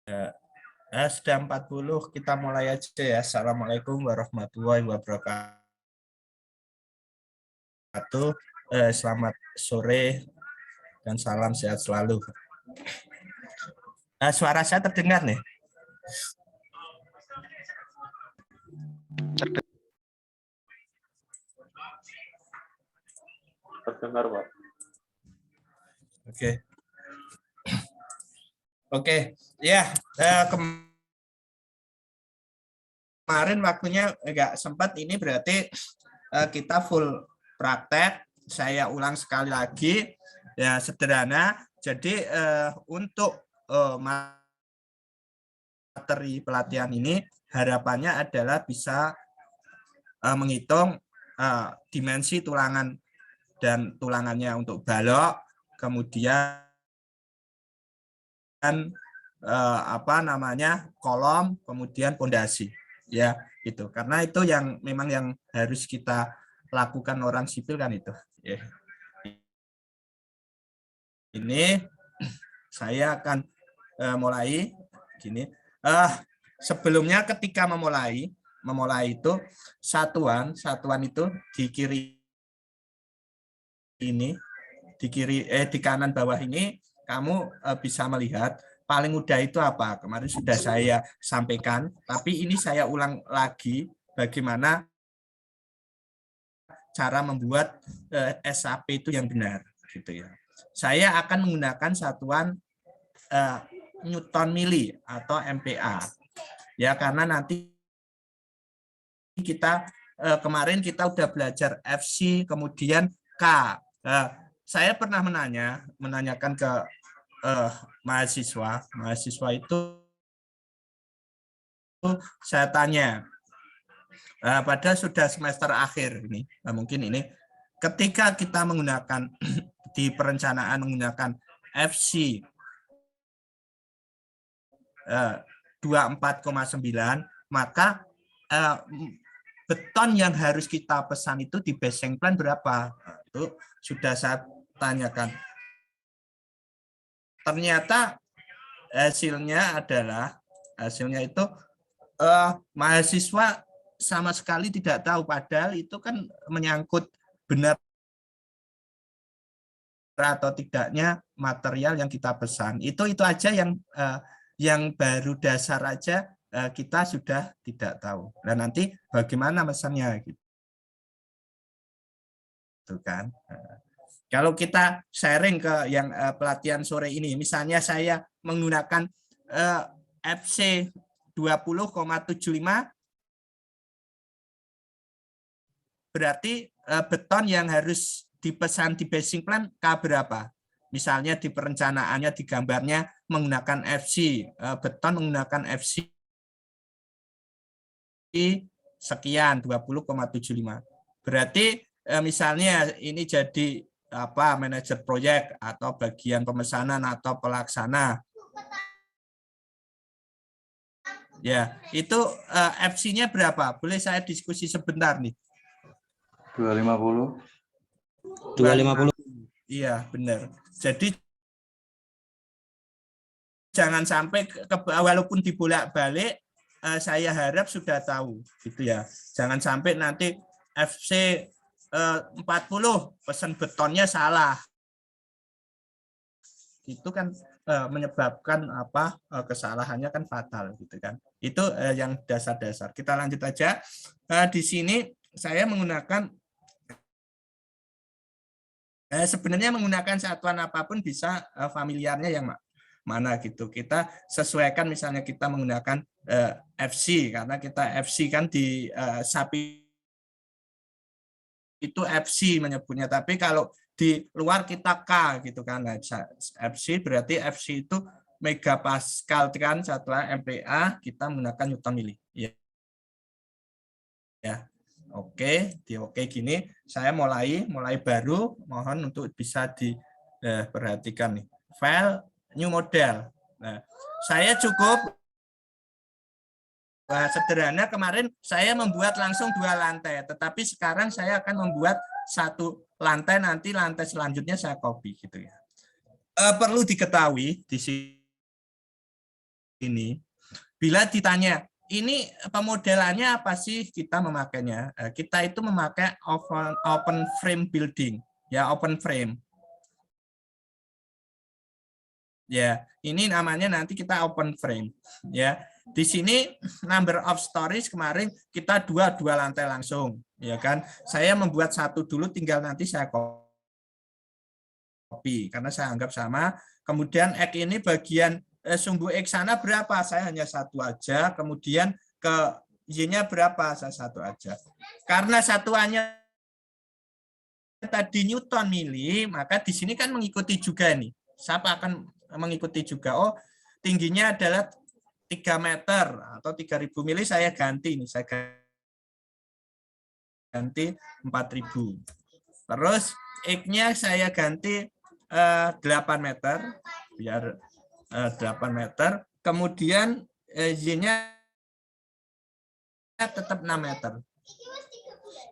Sudah 40, kita mulai aja ya. Assalamualaikum warahmatullahi wabarakatuh. Selamat sore dan salam sehat selalu. Suara saya terdengar nih? Terdengar, Pak. Oke. Ya, kemarin waktunya nggak sempat, ini berarti kita full praktek. Saya ulang sekali lagi, ya sederhana. Jadi untuk materi pelatihan ini harapannya adalah bisa menghitung dimensi tulangan dan tulangannya untuk balok, kemudian kolom, kemudian pondasi, ya itu. Karena itu yang memang yang harus kita lakukan orang sipil kan itu. Ya. Ini saya akan mulai gini. Sebelumnya ketika memulai itu satuan itu di kiri ini, di kanan bawah ini kamu bisa melihat paling mudah itu apa. Kemarin sudah saya sampaikan, tapi ini saya ulang lagi bagaimana cara membuat SAP itu yang benar, gitu ya. Saya akan menggunakan satuan Newton mili atau MPa, ya karena nanti kita kemarin kita udah belajar FC kemudian K. Saya pernah menanyakan ke mahasiswa itu saya tanya pada sudah semester akhir ini, mungkin ini ketika kita menggunakan di perencanaan menggunakan FC 24,9, maka beton yang harus kita pesan itu di basing plan berapa? Itu sudah saya tanyakan. Ternyata hasilnya itu mahasiswa sama sekali tidak tahu, padahal itu kan menyangkut benar atau tidaknya material yang kita pesan. Itu aja yang baru dasar aja kita sudah tidak tahu. Dan nanti bagaimana mesannya gitu kan. Kalau kita sharing ke yang pelatihan sore ini, misalnya saya menggunakan FC 20,75, berarti beton yang harus dipesan di basing plan K berapa? Misalnya di perencanaannya, di gambarnya menggunakan FC, beton menggunakan FC sekian, 20,75. Berarti misalnya ini jadi manajer proyek atau bagian pemesanan atau pelaksana. Ya, itu FC-nya berapa? Boleh saya diskusi sebentar nih. 250. 250. Iya, benar. Jadi jangan sampai walaupun dibolak-balik, saya harap sudah tahu gitu ya. Jangan sampai nanti FC 40 pesan betonnya salah. Itu kan menyebabkan kesalahannya kan fatal gitu kan. Itu yang dasar-dasar. Kita lanjut aja. Di sini saya menggunakan sebenarnya menggunakan satuan apapun bisa, familiarnya yang mana gitu. Kita sesuaikan, misalnya kita menggunakan FC karena kita FC kan di SAPI itu FC menyebutnya, tapi kalau di luar kita K gitu kan. Nah, FC berarti FC itu megapascal kan, satuan MPa kita menggunakan Newton mili. Ya. Oke, gini saya mulai baru, mohon untuk bisa diperhatikan nih. File new model. Nah, saya cukup sederhana, kemarin saya membuat langsung 2 lantai, tetapi sekarang saya akan membuat 1 lantai, nanti lantai selanjutnya saya copy gitu ya. Perlu diketahui di sini ini, bila ditanya, ini pemodelannya apa sih kita memakainya? Kita itu memakai open frame building, ya open frame. Ya, ini namanya nanti kita open frame. Ya, di sini number of stories kemarin kita dua lantai langsung, ya kan? Saya membuat satu dulu, tinggal nanti saya copy karena saya anggap sama. Kemudian X ini bagian sumbu X sana berapa? Saya hanya satu aja. Kemudian ke Y-nya berapa? Saya satu aja. Karena satuannya tadi Newton mili, maka di sini kan mengikuti juga nih. Siapa akan mengikuti juga? Oh, tingginya adalah 3 meter atau 3.000 mili, saya ganti nih, saya ganti 4.000. Terus X-nya saya ganti 8 meter, biar 8 meter. Kemudian Y-nya tetap 6 meter.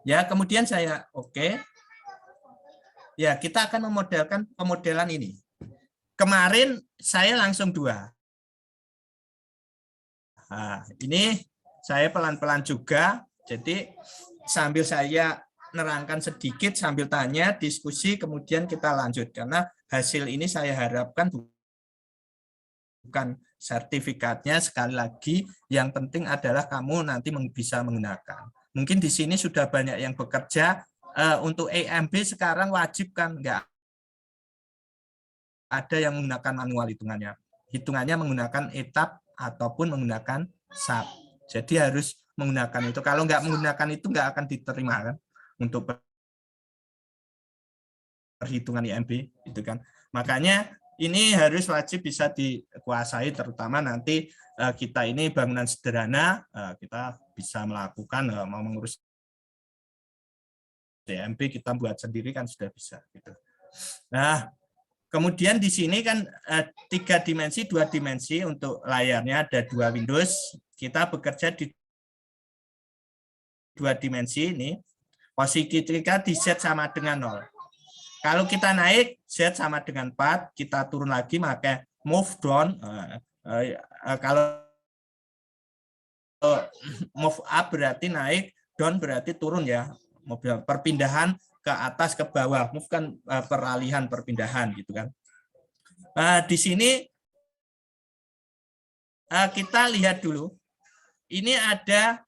Ya, kemudian saya oke. Ya, kita akan memodelkan pemodelan ini. Kemarin saya langsung 2. Nah, ini saya pelan-pelan juga. Jadi sambil saya nerangkan sedikit, sambil tanya, diskusi, kemudian kita lanjut. Karena hasil ini saya harapkan bukan sertifikatnya, sekali lagi yang penting adalah kamu nanti bisa menggunakan. Mungkin di sini sudah banyak yang bekerja. Untuk EMB sekarang wajib kan, enggak ada yang menggunakan manual hitungannya. Hitungannya menggunakan etap ataupun menggunakan SAP. Jadi harus menggunakan itu. Kalau nggak menggunakan itu nggak akan diterima kan untuk perhitungan IMB itu kan. Makanya ini harus wajib bisa dikuasai, terutama nanti kita ini bangunan sederhana, kita bisa melakukan mau mengurus IMB kita buat sendiri kan sudah bisa gitu. Nah, kemudian di sini kan 3 dimensi, 2 dimensi untuk layarnya, ada 2 Windows. Kita bekerja di 2 dimensi ini. Posisi kita di Z sama dengan 0. Kalau kita naik, Z sama dengan 4. Kita turun lagi, maka move down. Kalau move up berarti naik, down berarti turun ya. Perpindahan ke atas ke bawah, move kan peralihan perpindahan gitu kan. Di sini kita lihat dulu. Ini ada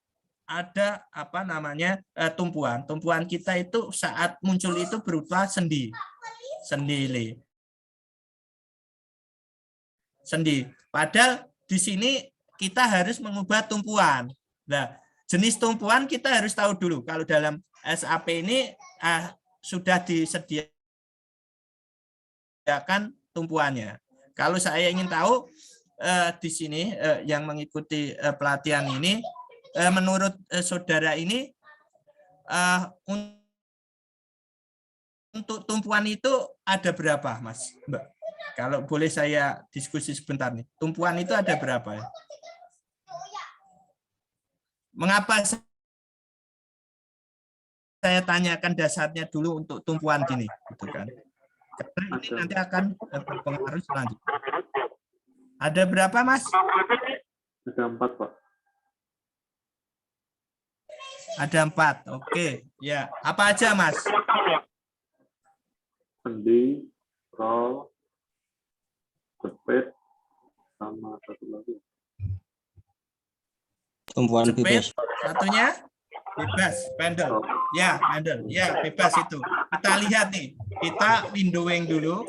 apa namanya tumpuan. Tumpuan kita itu saat muncul itu berupa sendi. Padahal di sini kita harus mengubah tumpuan. Nah, jenis tumpuan kita harus tahu dulu. Kalau dalam SAP ini sudah disediakan tumpuannya. Kalau saya ingin tahu di sini yang mengikuti pelatihan ini, menurut saudara ini untuk tumpuan itu ada berapa, Mas? Mbak, kalau boleh saya diskusi sebentar nih. Tumpuan itu ada berapa ya? Mengapa saya tanyakan dasarnya dulu untuk tumpuan gini, gitu kan? Karena ini nanti akan berpengaruh selanjutnya. Ada berapa, Mas? Ada 4, Pak. Ada 4. Oke, ya. Apa aja, Mas? Sendi, roll, jepit, sama satu lagi. Tumpuan Jepit, bebas. satunya bebas, spandrel. Ya, spandrel. Ya, bebas itu. Kita lihat nih. Kita windowing dulu.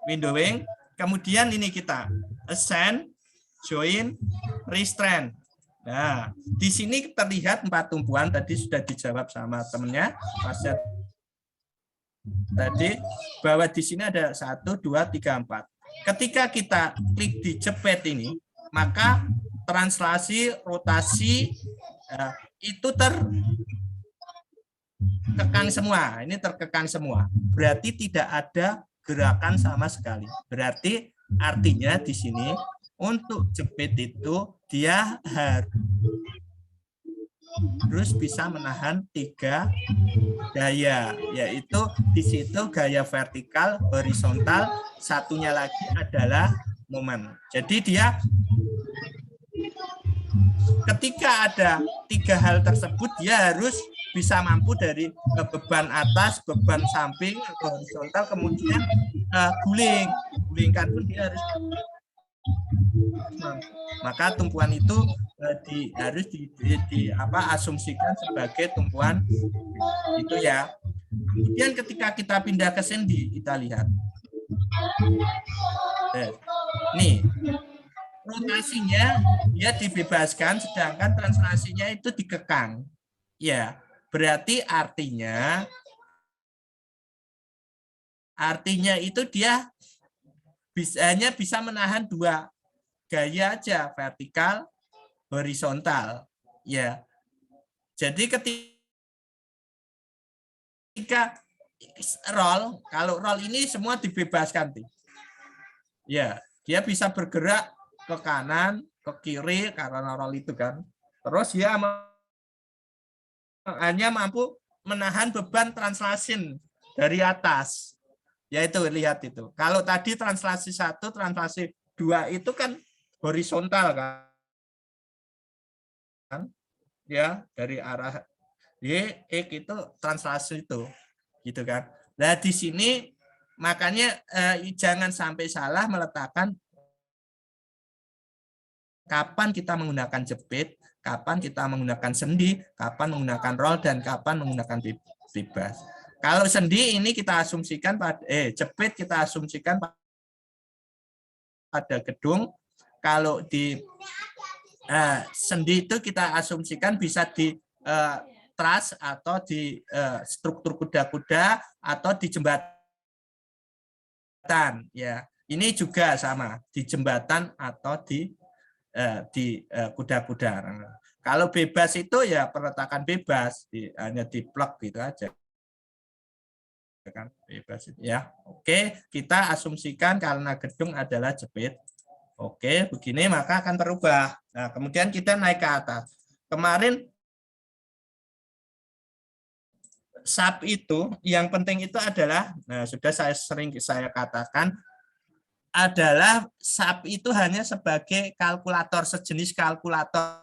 Windowing. Kemudian ini kita ascend, join, restrain. Nah, di sini terlihat 4 tumpuan. Tadi sudah dijawab sama temennya. Pasnya tadi bahwa di sini ada 1, 2, 3, 4. Ketika kita klik di jepit ini, maka translasi, rotasi itu terkekang semua. Ini terkekang semua. Berarti tidak ada gerakan sama sekali. Berarti artinya di sini untuk jepit itu dia harus bisa menahan 3 gaya, yaitu di situ gaya vertikal, horizontal, satunya lagi adalah momen. Jadi dia ketika ada 3 hal tersebut, dia harus bisa mampu dari beban atas, beban samping atau horizontal, kemudian gulingkan pun dia harus mampu. Maka tumpuan itu harus asumsikan sebagai tumpuan itu ya. Kemudian ketika kita pindah ke sendi, kita lihat. Nih, rotasinya dia dibebaskan, sedangkan translasinya itu dikekang. Ya, berarti artinya itu dia hanya bisa menahan 2 gaya aja, vertikal, horizontal. Ya, jadi ketika roll, kalau roll ini semua dibebaskan, ya, dia bisa bergerak ke kanan, ke kiri karena roll itu kan. Terus dia hanya mampu menahan beban translation dari atas. Yaitu lihat itu. Kalau tadi translasi 1, translasi 2 itu kan horizontal kan. Ya, dari arah Y, X itu translasi itu. Gitu kan. Nah, di sini makanya jangan sampai salah meletakkan kapan kita menggunakan jepit, kapan kita menggunakan sendi, kapan menggunakan roll, dan kapan menggunakan bebas. Kalau sendi ini kita asumsikan jepit kita asumsikan pada gedung. Kalau di sendi itu kita asumsikan bisa di truss atau di struktur kuda-kuda atau di jembatan. Ya, ini juga sama di jembatan atau di kuda-kuda. Kalau bebas itu ya perletakan bebas, hanya di plug gitu aja. Kan bebas ya. Oke, kita asumsikan karena gedung adalah jepit. Oke, begini maka akan berubah. Nah, kemudian kita naik ke atas. Kemarin SAP itu yang penting itu adalah, nah sudah sering saya katakan, adalah SAP itu hanya sebagai kalkulator, sejenis kalkulator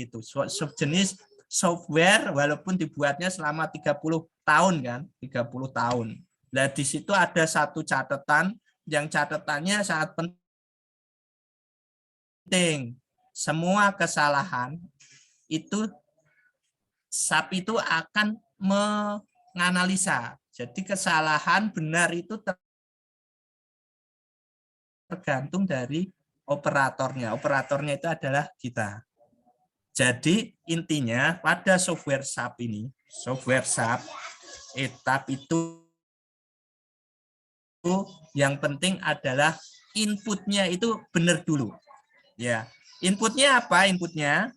gitu, sejenis software walaupun dibuatnya selama 30 tahun kan, 30 tahun. Nah, di situ ada satu catatan, yang catatannya sangat penting. Semua kesalahan itu SAP itu akan menganalisa. Jadi kesalahan benar itu tergantung dari operatornya. Operatornya itu adalah kita. Jadi intinya pada software SAP ini, software SAP, etap itu yang penting adalah inputnya itu benar dulu. Ya, inputnya apa? Inputnya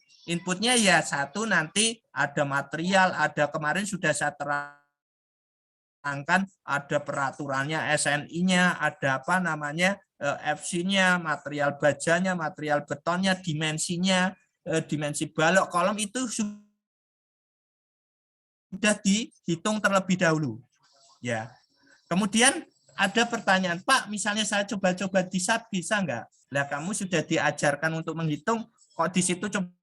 ya satu, nanti ada material, ada kemarin sudah saya terangkan, ada peraturannya, SNI-nya, ada apa namanya, FC-nya, material bajanya, material betonnya, dimensinya, dimensi balok kolom itu sudah dihitung terlebih dahulu. Ya. Kemudian ada pertanyaan, Pak, misalnya saya coba-coba di SAP bisa nggak? Lah kamu sudah diajarkan untuk menghitung, kok di situ coba.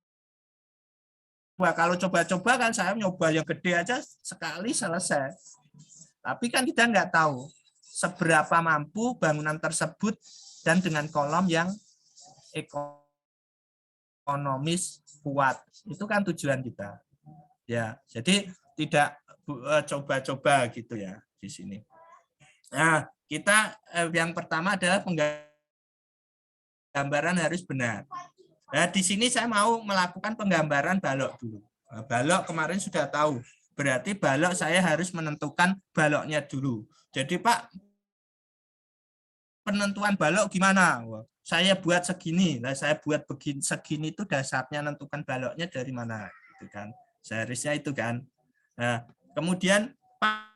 Kalau coba-coba kan saya nyoba yang gede aja sekali selesai. Tapi kan kita nggak tahu seberapa mampu bangunan tersebut dan dengan kolom yang ekonomis kuat. Itu kan tujuan kita. Ya, jadi tidak coba-coba gitu ya di sini. Nah, kita yang pertama adalah penggambaran harus benar. Nah, di sini saya mau melakukan penggambaran balok dulu. Nah, balok kemarin sudah tahu. Berarti balok saya harus menentukan baloknya dulu. Jadi, Pak, penentuan balok gimana? Wah, saya buat segini. Nah, saya buat begini, segini itu dasarnya menentukan baloknya dari mana, gitu kan. Seharusnya itu kan. Nah, kemudian Pak,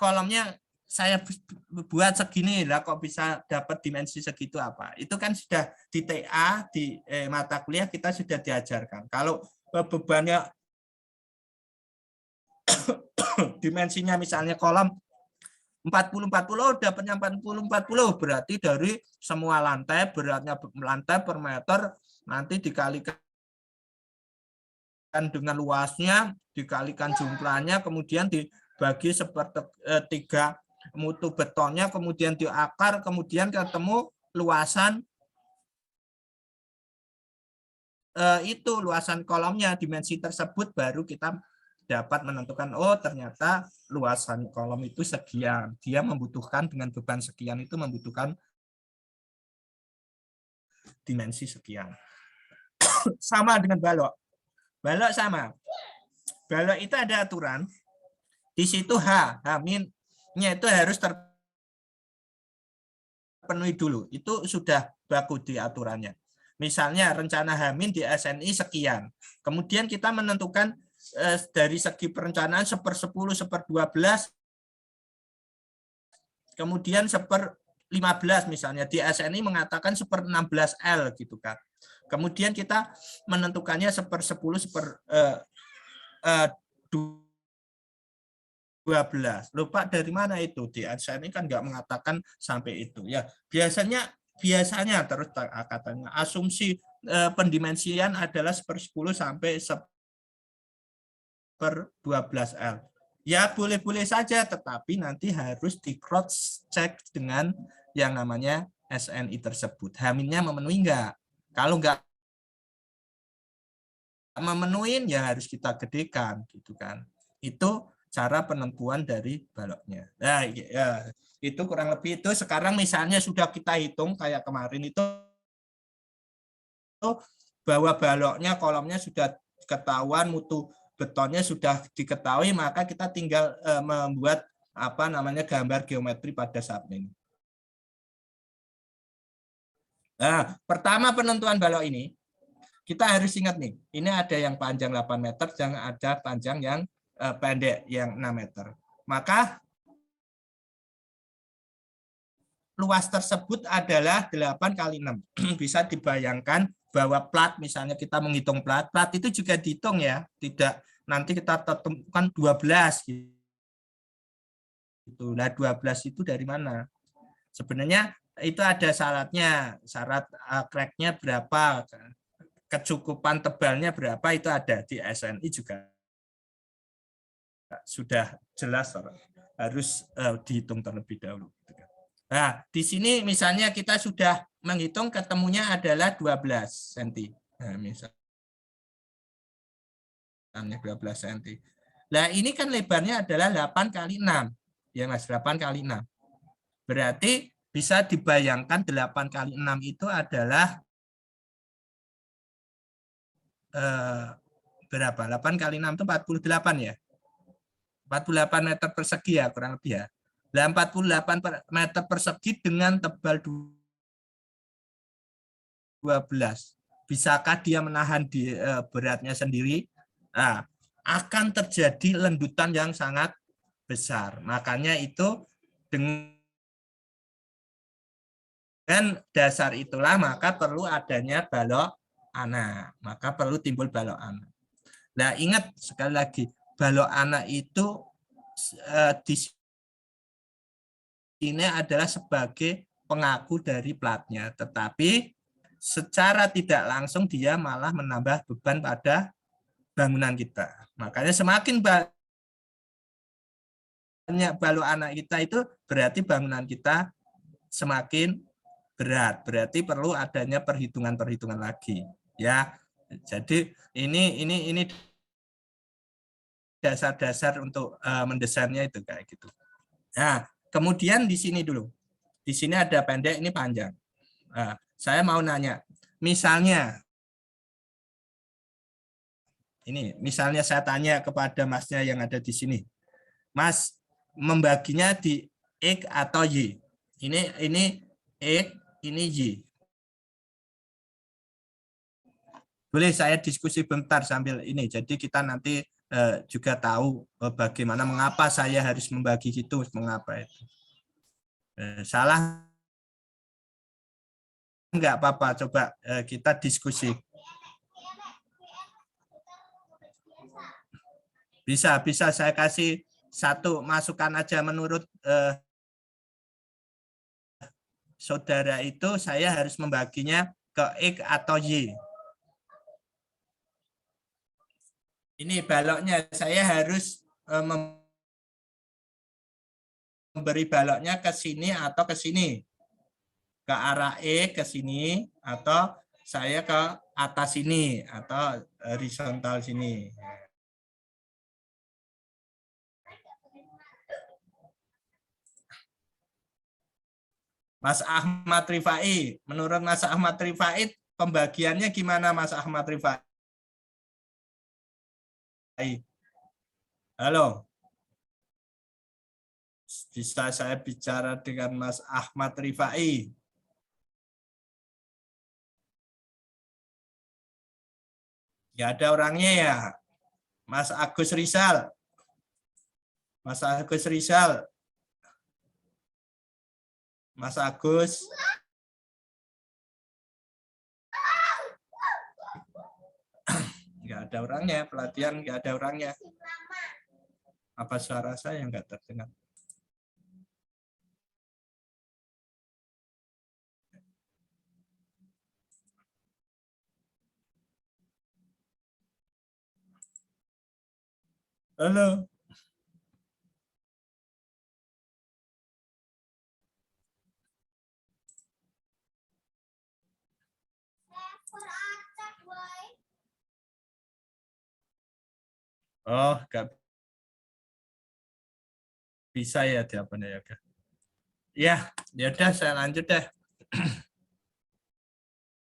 kolomnya saya buat segini lah kok bisa dapat dimensi segitu apa? Itu kan sudah di TA di mata kuliah kita sudah diajarkan. Kalau bebannya dimensinya misalnya kolom 40-40 dapatnya 40-40 berarti dari semua lantai beratnya lantai per meter nanti dikalikan dengan luasnya dikalikan jumlahnya kemudian dibagi sepertiga mutu betonnya kemudian diakar kemudian ketemu luasan itu luasan kolomnya dimensi tersebut baru kita dapat menentukan oh ternyata luasan kolom itu sekian dia membutuhkan dengan beban sekian itu membutuhkan dimensi sekian. Sama dengan balok sama balok itu ada aturan di situ H-nya itu harus terpenuhi dulu itu sudah baku di aturannya. Misalnya rencana H- di SNI sekian kemudian kita menentukan dari segi perencanaan 1/10, 1/12, kemudian 1/15 misalnya di SNI mengatakan 1/16L gitu kan. Kemudian kita menentukannya 1/10, 1/12. Lupa dari mana itu di SNI kan nggak mengatakan sampai itu ya. Biasanya terus katanya asumsi pendimensian adalah 1/10 sampai 1/12L. Ya boleh-boleh saja, tetapi nanti harus di cross check dengan yang namanya SNI tersebut. H-nya memenuhi enggak? Kalau enggak memenuhi ya harus kita gedekan gitu kan. Itu cara penentuan dari baloknya. Nah, ya, itu kurang lebih itu sekarang misalnya sudah kita hitung kayak kemarin itu bahwa baloknya kolomnya sudah ketahuan mutu betonnya sudah diketahui maka kita tinggal membuat apa namanya gambar geometri pada saat ini. Nah, pertama penentuan balok ini kita harus ingat nih, ini ada yang panjang 8 meter dan ada panjang yang pendek yang 6 meter. Maka luas tersebut adalah 8 kali 6. Bisa dibayangkan bahwa plat misalnya kita menghitung plat itu juga dihitung ya, tidak nanti kita temukan 12 gitu. Nah, 12 itu dari mana? Sebenarnya itu ada syaratnya, syarat crack-nya berapa, kecukupan tebalnya berapa itu ada di SNI juga sudah jelas harus dihitung terlebih dahulu. Nah, di sini misalnya kita sudah menghitung ketemunya adalah 12 cm. Nah, misalnya 12 cm. Nah, ini kan lebarnya adalah 8 kali 6. Ya, Mas, 8 kali 6. Berarti bisa dibayangkan 8 kali 6 itu adalah berapa? 8 kali 6 itu 48 ya. 48 meter persegi ya, kurang lebih ya. Nah, 48 meter persegi dengan tebal 12. Bisakah dia menahan di beratnya sendiri? Nah, akan terjadi lendutan yang sangat besar. Makanya itu dengan dasar itulah maka perlu adanya balok anak. Maka perlu timbul balok anak. Nah, ingat sekali lagi, balok anak itu di sini adalah sebagai pengaku dari platnya, tetapi secara tidak langsung dia malah menambah beban pada bangunan kita. Makanya semakin banyak balok anak kita itu berarti bangunan kita semakin berat. Berarti perlu adanya perhitungan-perhitungan lagi, ya. Jadi ini dasar-dasar untuk mendesainnya itu kayak gitu. Nah, kemudian di sini dulu. Di sini ada pendek, ini panjang. Nah, saya mau nanya, misalnya ini, misalnya saya tanya kepada masnya yang ada di sini, Mas, membaginya di X atau Y? Ini X, ini Y. Boleh saya diskusi bentar sambil ini. Jadi kita nanti juga tahu bagaimana mengapa saya harus membagi gitu, mengapa itu. Salah enggak apa-apa, coba kita diskusi. Bisa saya kasih satu masukan aja menurut saudara itu saya harus membaginya ke X atau Y. Ini baloknya saya harus memberi baloknya ke sini atau ke sini. Ke arah E ke sini atau saya ke atas sini atau horizontal sini. Mas Ahmad Rifai, menurut Mas Ahmad Rifai pembagiannya gimana Mas Ahmad Rifai? Halo. Bisa saya bicara dengan Mas Ahmad Rifai? Ya ada orangnya ya. Mas Agus Rizal. Mas Agus Rizal. Mas Agus. Nggak ada orangnya, pelatihan nggak ada orangnya. Apa suara saya nggak terdengar? Halo. Oh, nggak bisa ya jawabannya ya. Ya, ya udah saya lanjut deh.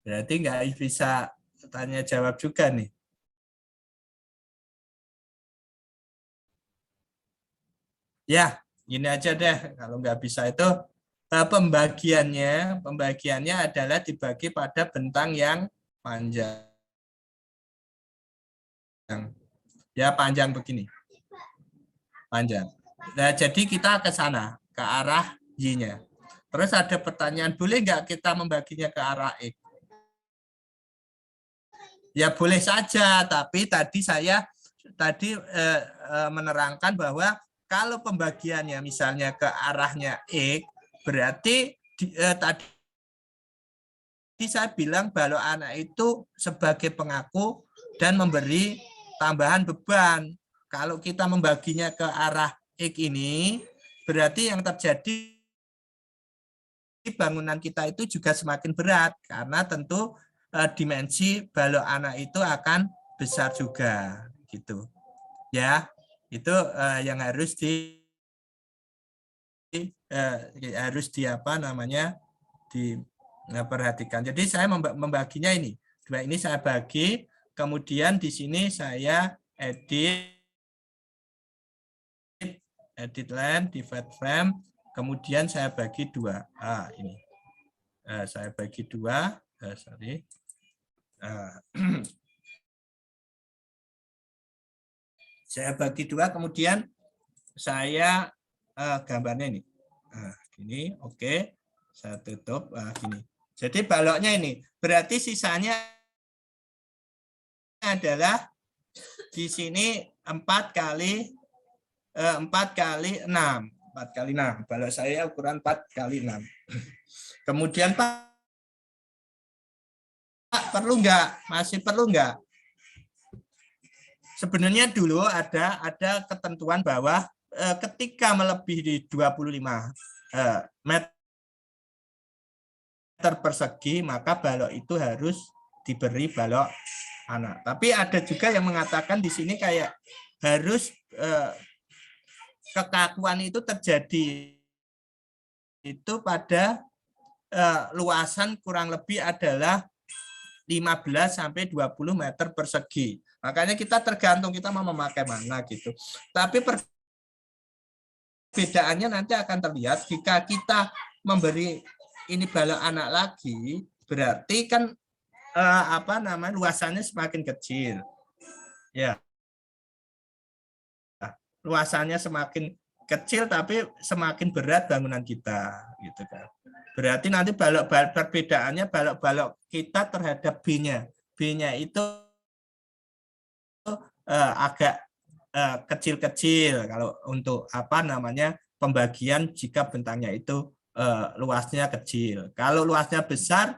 Berarti nggak bisa tanya jawab juga nih. Ya, gini aja deh. Kalau nggak bisa itu pembagiannya adalah dibagi pada bentang yang panjang. Ya, panjang begini. Panjang. Nah, jadi kita ke sana, ke arah Y-nya. Terus ada pertanyaan, boleh nggak kita membaginya ke arah X? Ya boleh saja, tapi tadi saya menerangkan bahwa kalau pembagiannya misalnya ke arahnya X, berarti tadi saya bilang balok anak itu sebagai pengaku dan memberi tambahan beban. Kalau kita membaginya ke arah X ini, berarti yang terjadi bangunan kita itu juga semakin berat karena tentu dimensi balok anak itu akan besar juga gitu. Ya, itu yang harus diperhatikan. Jadi saya membaginya ini. Dua ini saya bagi, kemudian di sini saya edit line, divide frame, kemudian saya bagi dua. Ini. Saya bagi dua, sorry. Saya bagi dua, kemudian saya gambarnya ini. Gini, oke. Saya tutup, gini. Jadi baloknya ini, berarti sisanya adalah di sini 4 kali 6. 4 kali 6. Balok saya ukuran 4 kali 6. Kemudian Pak, perlu nggak? Masih perlu nggak? Sebenarnya dulu ada ketentuan bahwa ketika melebihi 25 meter persegi, maka balok itu harus diberi balok anak. Tapi ada juga yang mengatakan di sini kayak harus kekakuan itu terjadi itu pada luasan kurang lebih adalah 15 sampai 20 meter persegi. Makanya kita tergantung kita mau memakai mana gitu. Tapi perbedaannya nanti akan terlihat jika kita memberi ini balok anak lagi, berarti kan luasannya semakin kecil. Ya. luasannya semakin kecil tapi semakin berat bangunan kita, gitu kan. Berarti nanti perbedaannya balok-balok kita terhadap B-nya. B-nya itu agak kecil-kecil kalau untuk apa namanya pembagian jika bentangnya itu luasnya kecil. Kalau luasnya besar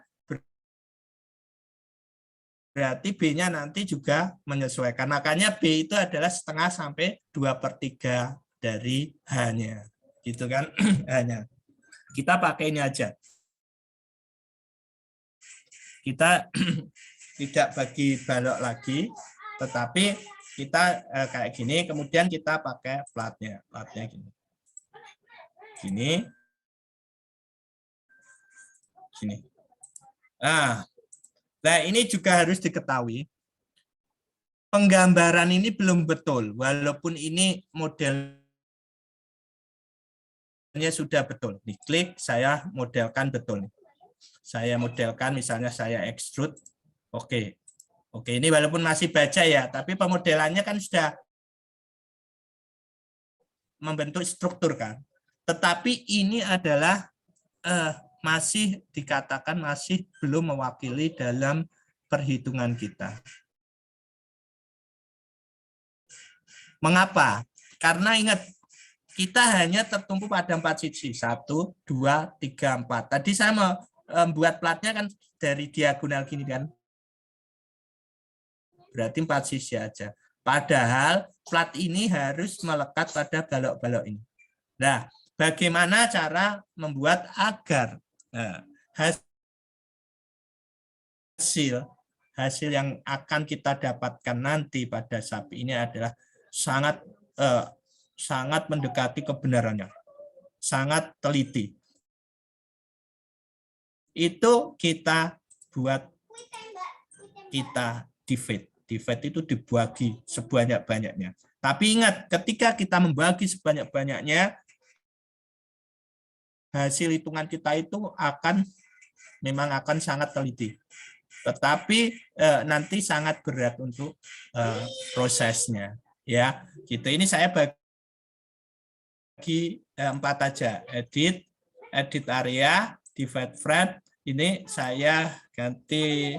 berarti B-nya nanti juga menyesuaikan. Makanya B itu adalah setengah sampai 2/3 dari H-nya. Gitu kan? H-nya. Kita pakai ini aja. Kita tidak bagi balok lagi, tetapi kita kayak gini, kemudian kita pakai platnya. Platnya gini. Gini. Nah, ini juga harus diketahui. Penggambaran ini belum betul, walaupun ini modelnya sudah betul. Diklik, saya modelkan betul. Saya modelkan, misalnya saya extrude. Oke, ini walaupun masih baca ya, tapi pemodelannya kan sudah membentuk struktur kan. Tetapi ini adalah masih dikatakan masih belum mewakili dalam perhitungan kita. Mengapa? Karena ingat, kita hanya tertumpu pada 4 sisi. 1, 2, 3, 4. Tadi saya membuat platnya kan dari diagonal gini kan. Berarti 4 sisi aja. Padahal plat ini harus melekat pada balok-balok ini. Nah, bagaimana cara membuat agar hasil yang akan kita dapatkan nanti pada sapi ini adalah sangat mendekati kebenarannya, sangat teliti. Itu kita buat, kita divide. Divide itu dibagi sebanyak-banyaknya. Tapi ingat, ketika kita membagi sebanyak-banyaknya, hasil hitungan kita itu memang akan sangat teliti. Tetapi nanti sangat berat untuk prosesnya. Ya, gitu. Ini saya bagi 4 aja. Edit area, divide fret. Ini saya ganti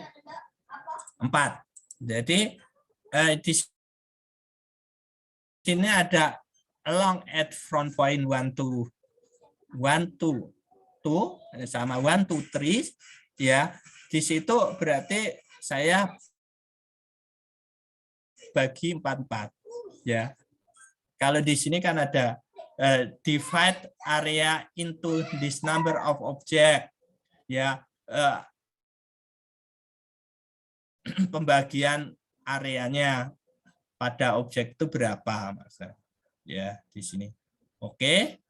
4. Jadi di sini ada along at front point 1 to 2 sama 1 to 3 ya. Di situ berarti saya bagi 4 ya. Kalau di sini kan ada divide area into this number of object ya. Pembagian areanya pada objek itu berapa, Mas? Ya, di sini. Oke.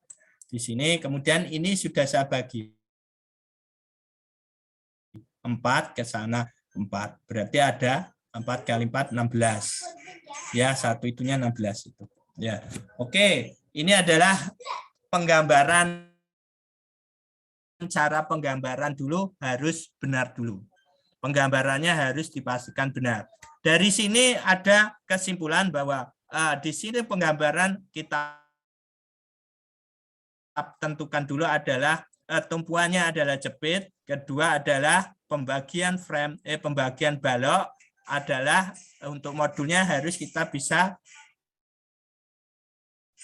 Di sini kemudian ini sudah saya bagi 4 ke sana 4. Berarti ada 4 kali 4 16. Ya, satu itunya 16 itu. Ya. Oke, ini adalah penggambaran, cara penggambaran dulu harus benar dulu. Penggambarannya harus dipastikan benar. Dari sini ada kesimpulan bahwa di sini penggambaran kita tentukan dulu adalah tumpuannya adalah jepit, kedua adalah pembagian frame, pembagian balok adalah untuk modulnya harus kita bisa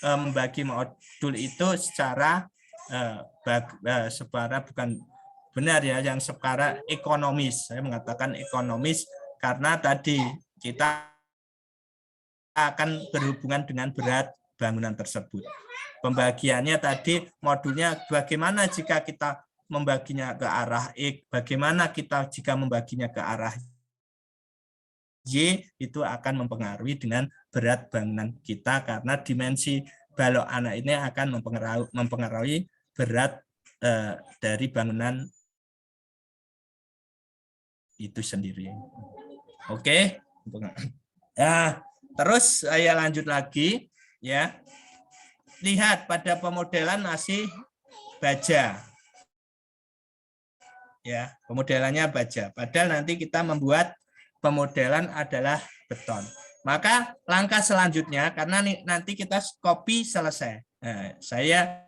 membagi modul itu secara bukan benar ya, yang secara ekonomis. Saya mengatakan ekonomis karena tadi kita akan berhubungan dengan berat bangunan tersebut. Pembagiannya tadi modulnya bagaimana jika kita membaginya ke arah X, bagaimana kita jika membaginya ke arah Y, itu akan mempengaruhi dengan berat bangunan kita karena dimensi balok anak ini akan mempengaruhi berat dari bangunan itu sendiri. Oke. Nah, terus saya lanjut lagi ya. Lihat pada pemodelan masih baja. Ya, pemodelannya baja. Padahal nanti kita membuat pemodelan adalah beton. Maka langkah selanjutnya, karena nanti kita copy selesai. Nah, saya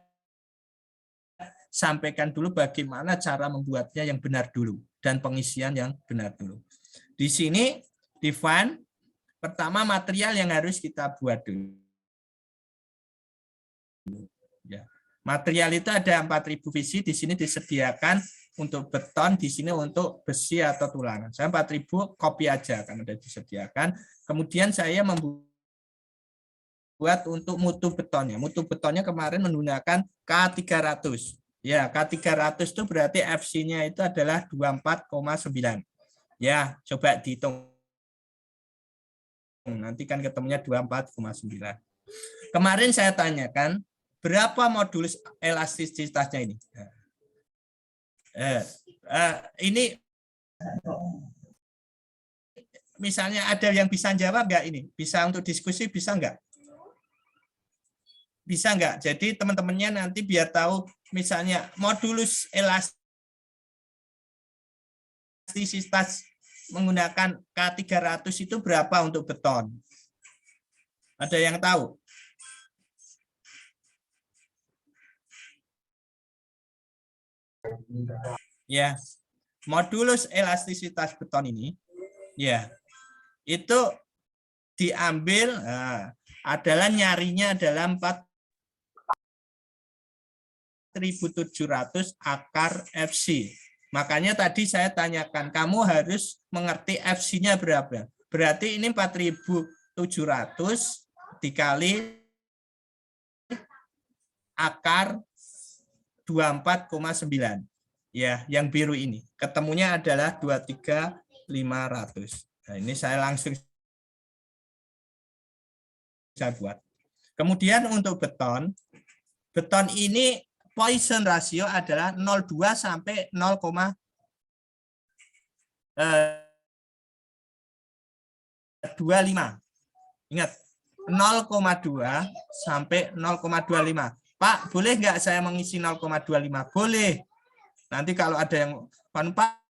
sampaikan dulu bagaimana cara membuatnya yang benar dulu dan pengisian yang benar dulu. Di sini define pertama material yang harus kita buat dulu. Ya. Material itu ada 4.000 visi, di sini disediakan untuk beton, di sini untuk besi atau tulangan. Saya 4.000 copy aja kan sudah disediakan. Kemudian saya membuat untuk mutu betonnya. Mutu betonnya kemarin menggunakan K300. Ya, K300 itu berarti FC-nya itu adalah 24,9. Ya, coba dihitung. Nanti kan ketemunya 24,9. Kemarin saya tanyakan, berapa modulus elastisitasnya ini? Ini misalnya ada yang bisa jawab nggak ini? Bisa untuk diskusi, bisa nggak? Bisa nggak? Jadi teman-temannya nanti biar tahu misalnya modulus elastisitas menggunakan K300 itu berapa untuk beton? Ada yang tahu? Ya, modulus elastisitas beton ini, ya, itu diambil adalah nyarinya adalah 4.700 akar FC. Makanya tadi saya tanyakan, kamu harus mengerti FC-nya berapa. Berarti ini 4.700 dikali akar 24,9. Ya, yang biru ini. Ketemunya adalah 23.500. Nah, ini saya langsung saya buat. Kemudian untuk beton ini Poisson ratio adalah 0,2 sampai 0,25. Ingat, 0,2 sampai 0,25. Pak, boleh nggak saya mengisi 0,25? Boleh. Nanti kalau ada yang, Pak,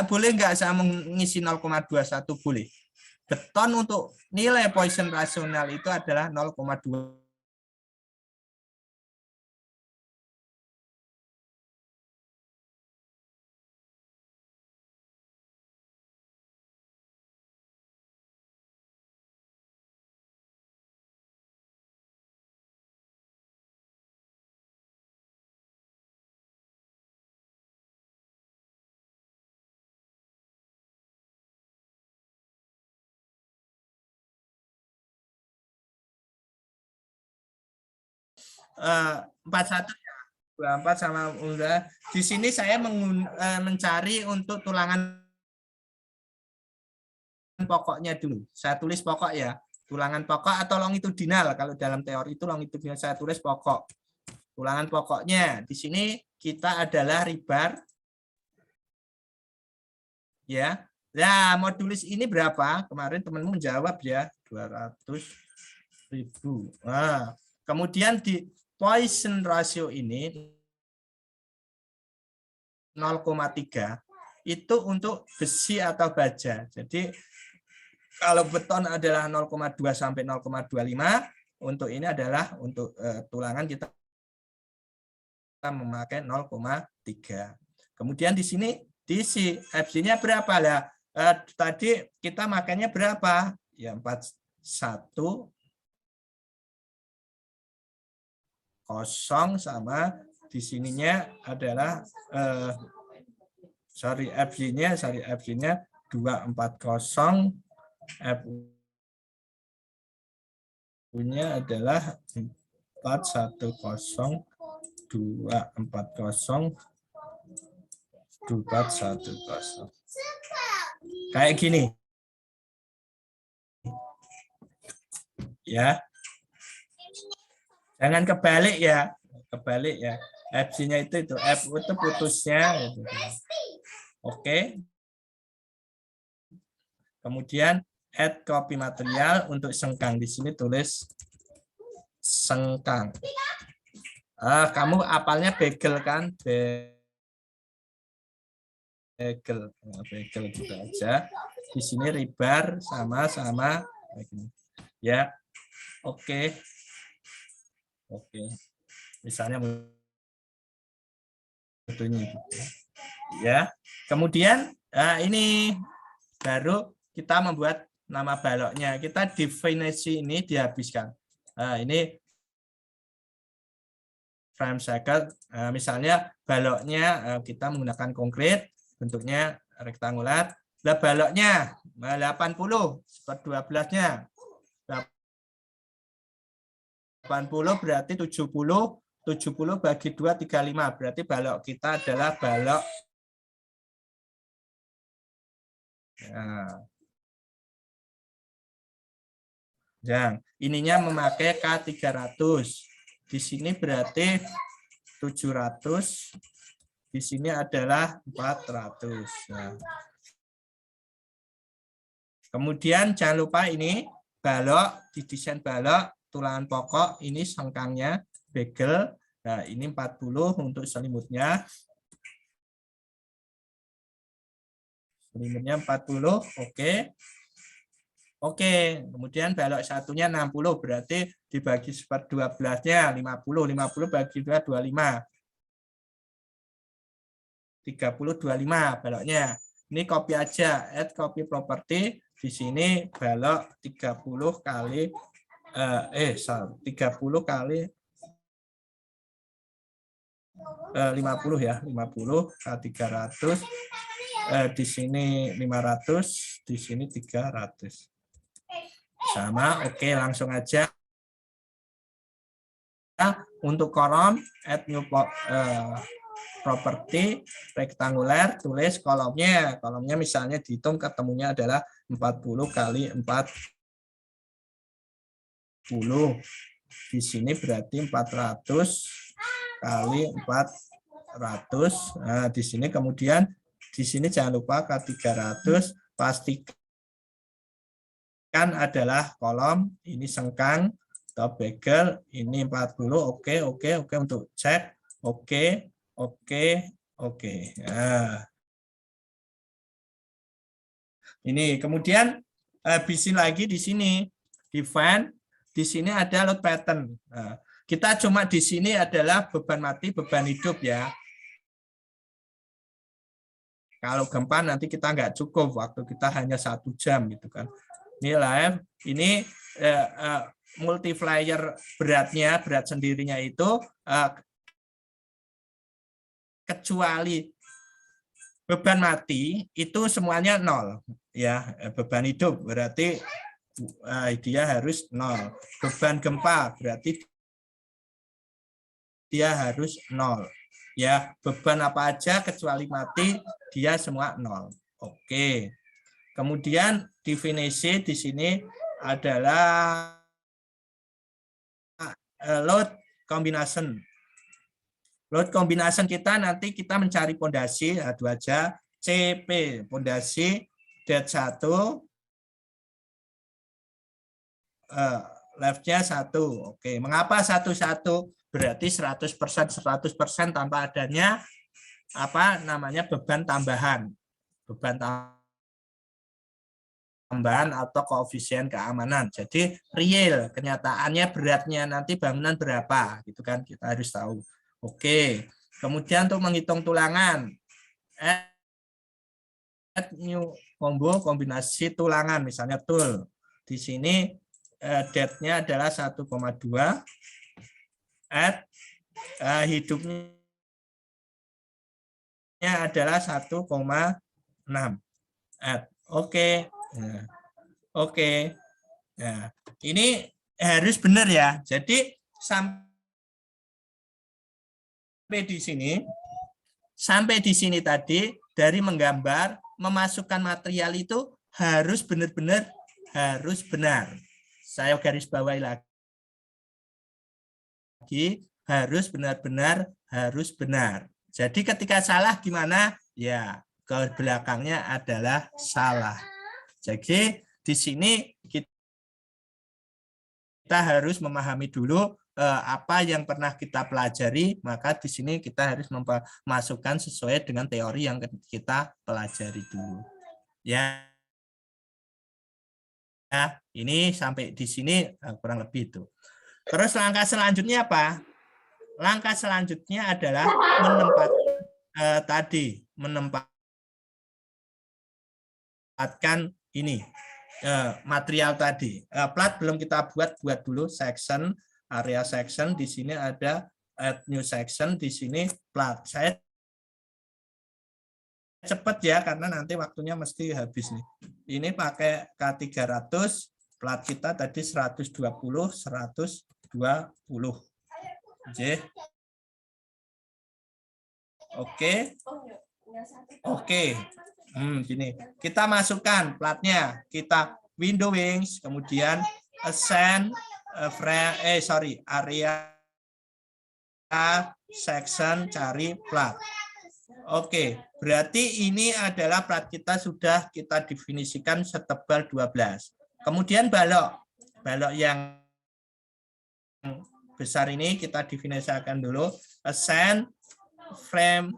boleh nggak saya mengisi 0,21? Boleh. Beton untuk nilai Poisson rasional itu adalah 0,2. Empat satu 24 sama udah. Di sini saya mencari untuk tulangan pokoknya dulu. Saya tulis pokok ya. Tulangan pokok atau longitudinal. Kalau dalam teori itu longitudinal, saya tulis pokok. Tulangan pokoknya. Di sini kita adalah rebar. Ya. Nah, modulus ini berapa? Kemarin teman-teman menjawab ya, 200.000. Nah, kemudian di Poisson ratio ini 0,3 itu untuk besi atau baja. Jadi kalau beton adalah 0,2 sampai 0,25, untuk ini adalah untuk tulangan kita memakai 0,3. Kemudian di sini diisi FC-nya berapa lah? Tadi kita makanya berapa? Ya 41 kosong sama di sininya adalah FC-nya 240, F-nya adalah 410, 240, 410. Kayak gini. Ya. Jangan kebalik ya. Kebalik ya. FC-nya itu F itu putusnya. Oke. Kemudian add copy material untuk sengkang. Di sini tulis sengkang. Kamu apalnya bagel kan? Bagel juga aja. Di sini rebar sama-sama ya. Oke. Oke. Misalnya betulnya gitu. Ya. Kemudian ini baru kita membuat nama baloknya. Kita definisi ini dihabiskan. Ini frame cycle, misalnya baloknya kita menggunakan konkret, bentuknya rektangular. Nah, baloknya 80 per 12-nya. 80 berarti 70, 70 bagi 2, 35. Berarti balok kita adalah balok. Yang ininya memakai K300. Di sini berarti 700. Di sini adalah 400. Nah. Kemudian jangan lupa ini balok, didesain balok, tulangan pokok, ini sengkangnya, bagel. Nah, ini 40 untuk selimutnya. Selimutnya 40, oke. Oke, kemudian balok satunya 60, berarti dibagi per 12-nya 50, 50 bagi 2, 25. 30, 25 baloknya. Ini copy aja, add copy property. Di sini balok 30 kali 30 kali 50 ya, 50 300. Di sini 500, di sini 300. Sama, oke, langsung aja. Untuk kolom add new property rektanguler, tulis kolomnya. Kolomnya misalnya dihitung ketemunya adalah 40 kali 40. Di sini berarti 400 kali 400. Nah, di sini kemudian di sini jangan lupa K300, pastikan adalah kolom, ini sengkang atau bagel, ini 40. Oke untuk cek. Oke. Nah. Ini kemudian habisin lagi di sini define, di sini ada load pattern. Nah, kita cuma di sini adalah beban mati, beban hidup ya. Kalau gempa nanti kita nggak cukup, waktu kita hanya 1 jam gitu kan. Ini live, ini multiplier beratnya, berat sendirinya itu kecuali beban mati itu semuanya 0 ya. Beban hidup berarti dia harus 0. Beban gempa berarti dia harus 0 ya. Beban apa aja kecuali mati dia semua 0. Oke. Kemudian definisi di sini adalah load combination. Load combination kita nanti kita mencari pondasi, itu aja CP, pondasi det 1, left-nya 1. Oke, mengapa 1-1? Berarti 100% tanpa adanya apa namanya beban tambahan. Beban tambahan atau koefisien keamanan. Jadi real, kenyataannya beratnya nanti bangunan berapa, gitu kan kita harus tahu. Oke, kemudian untuk menghitung tulangan, add new combo, kombinasi tulangan, misalnya tool. Di sini det-nya adalah 1,2, add hidupnya adalah 1,6, add. Oke. Nah, oke. Nah, ini harus benar ya. Jadi sampai di sini tadi dari menggambar, memasukkan material itu harus benar-benar harus benar. Saya garis bawahi lagi, harus benar-benar harus benar. Jadi ketika salah gimana? Ya, ke belakangnya adalah salah. Jadi di sini kita harus memahami dulu apa yang pernah kita pelajari, maka di sini kita harus memasukkan sesuai dengan teori yang kita pelajari dulu. Ya. ini sampai di sini kurang lebih itu. Terus langkah selanjutnya apa? Langkah selanjutnya adalah menempatkan ini material tadi. Plat belum kita buat dulu section, area section. Di sini ada add new section, di sini plat. Saya cepat ya karena nanti waktunya mesti habis nih. Ini pakai K300, plat kita tadi 120, 120. Oke. Gini. Kita masukkan platnya. Kita window wings, kemudian assign area section, cari plat. Oke, berarti ini adalah plat kita sudah kita definisikan setebal 12. Kemudian balok. Balok yang besar ini kita definisikan dulu. Assign frame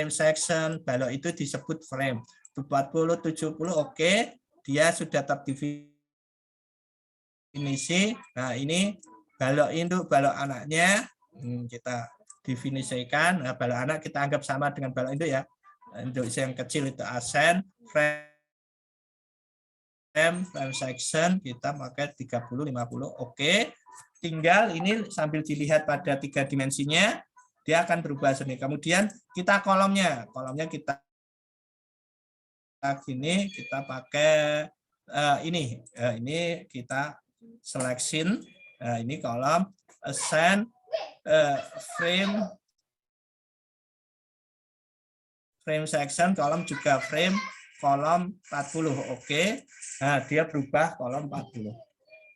section, balok itu disebut frame. 40, 70, oke. Dia sudah terdefinisi. Nah, ini balok induk, balok anaknya. Kita definisikan. Nah, balok anak kita anggap sama dengan balok induk ya. Induk yang kecil itu assign frame section, kita pakai 30, 50, oke. Tinggal ini sambil dilihat pada 3 dimensinya, dia akan berubah sini. Kemudian kita kolomnya kita gini, kita pakai ini kita selection. Ini kolom assign frame section, kolom juga frame, kolom 40. Oke. Nah, dia berubah kolom 40.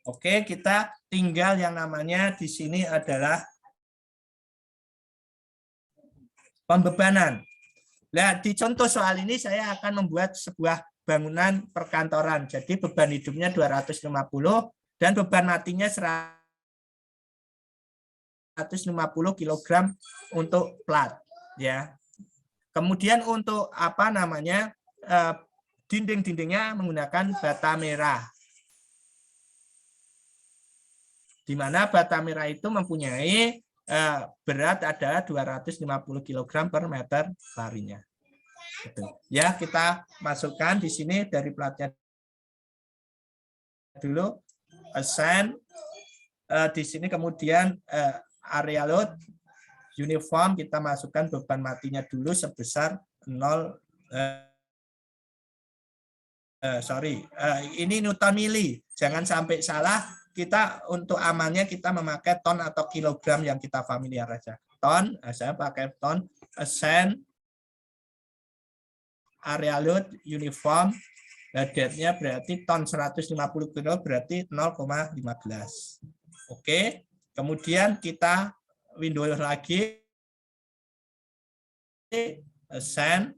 Oke, kita tinggal yang namanya di sini adalah pembebanan. Nah, di contoh soal ini saya akan membuat sebuah bangunan perkantoran. Jadi beban hidupnya 250 dan beban matinya 150 kg untuk plat, ya. Kemudian untuk apa namanya? Dinding-dindingnya menggunakan bata merah. Di mana bata merah itu mempunyai berat adalah 250 kg per meter larinya. Ya, kita masukkan di sini dari platnya dulu, assign di sini, kemudian area load uniform, kita masukkan beban matinya dulu sebesar 0. Ini Newton mili, jangan sampai salah. Kita untuk amannya kita memakai ton atau kilogram yang kita familiar aja. Ton, saya pakai ton. Assign area load uniform, date-nya berarti ton 150 kilo berarti 0,15. Oke, kemudian kita window lagi, assign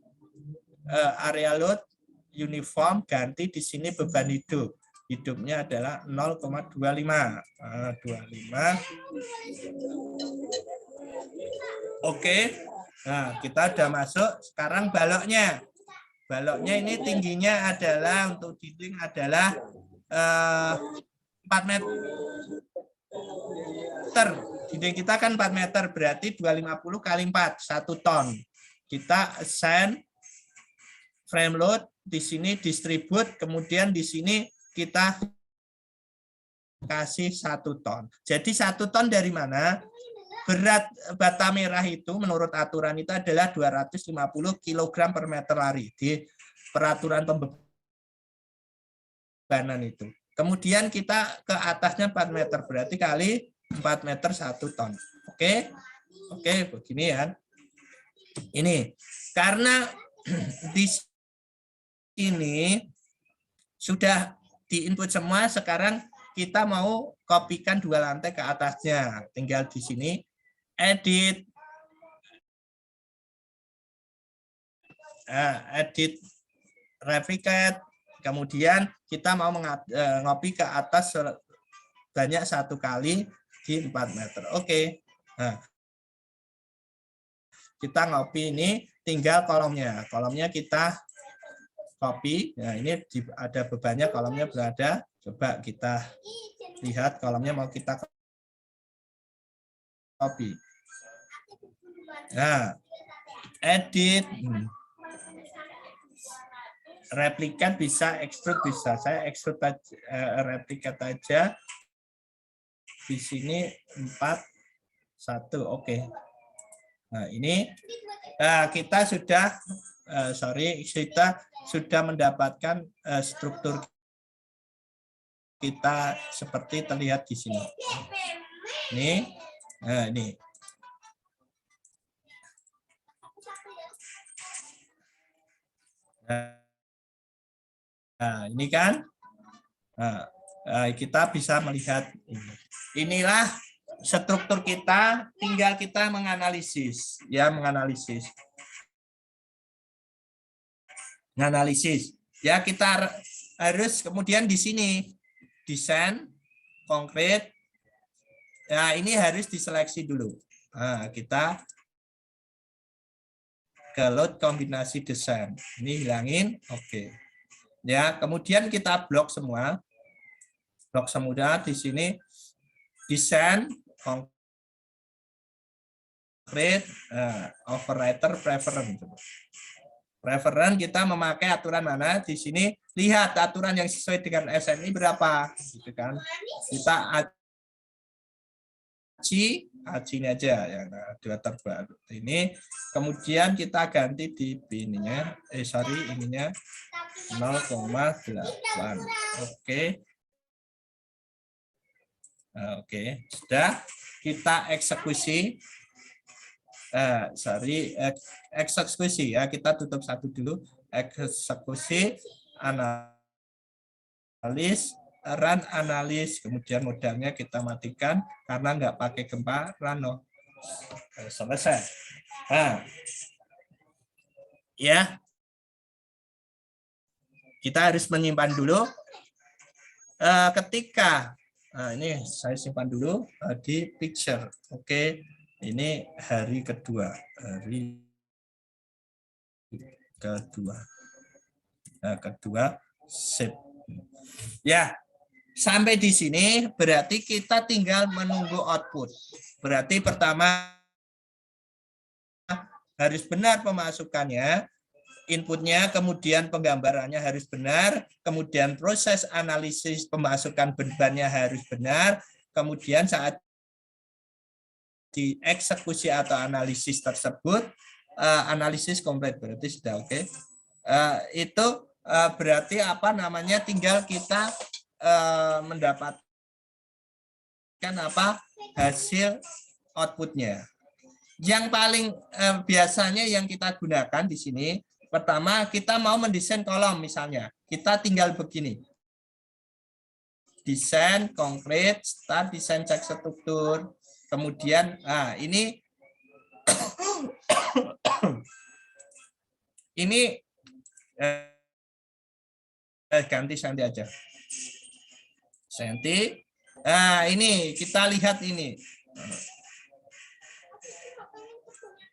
area load uniform, ganti di sini beban hidup. Hidupnya adalah 0,25. 25. Oke. Nah, kita udah masuk. Sekarang baloknya. Baloknya ini tingginya adalah untuk dinding adalah 4 meter. Dinding kita kan 4 meter, berarti 250 kali 4, 1 ton. Kita assign frame load, di sini distribute, kemudian di sini kita kasih 1 ton. Jadi 1 ton dari mana? Berat bata merah itu menurut aturan itu adalah 250 kg per meter lari di peraturan pembebanan itu. Kemudian kita ke atasnya 4 meter, berarti kali 4 meter 1 ton. Oke, begini ya. Ini karena di sini sudah diinput semua, sekarang kita mau kopikan 2 lantai ke atasnya. Tinggal di sini edit replicate, kemudian kita mau ngopi ke atas banyak 1 kali di 4 meter. Oke. Nah, kita ngopi ini, tinggal kolomnya. Kolomnya kita copy. Nah, ini ada bebannya, kolomnya berada. Coba kita lihat kolomnya mau kita copy. Nah, edit. Replikat bisa, extrude bisa. Saya extrude replikat aja. Di sini 4, 1, oke. Nah, ini kita sudah, kita sudah mendapatkan struktur kita seperti terlihat di sini. Ini. Nah, ini kan. Kita bisa melihat ini. Inilah struktur kita, tinggal kita menganalisis, ya, menganalisis. Ya, kita harus kemudian di sini desain konkret. Nah, ini harus diseleksi dulu. Nah, kita ke load kombinasi desain. Ini hilangin, oke. Ya, kemudian kita blok semua. Blok semua di sini desain konkret, operator preference. Preference kita memakai aturan mana? Di sini lihat aturan yang sesuai dengan SNI berapa, gitu kan? Kita ini aja yang dua terbaru. Ini kemudian kita ganti di ininya, ininya 0,8. Oke. Oke, sudah kita eksekusi. Eksekusi ya, kita tutup satu dulu. Eksekusi, analis, run analis, kemudian modalnya kita matikan karena nggak pakai gempa run. Selesai. Nah, ya, kita harus menyimpan dulu. Ketika ini saya simpan dulu di picture. Oke, ini hari kedua. Kedua, sip. Ya, sampai di sini berarti kita tinggal menunggu output. Berarti pertama harus benar pemasukannya, inputnya, kemudian penggambarannya harus benar, kemudian proses analisis pemasukan bebannya harus benar, kemudian saat dieksekusi atau analisis tersebut, analisis komplit berarti sudah oke. Itu berarti apa namanya, tinggal kita mendapatkan apa hasil outputnya. Yang paling biasanya yang kita gunakan di sini, pertama kita mau mendesain kolom misalnya, kita tinggal begini. Desain konkret, start desain cek struktur. Kemudian ini ini ganti Santi aja. Santi. Nah, ini kita lihat ini.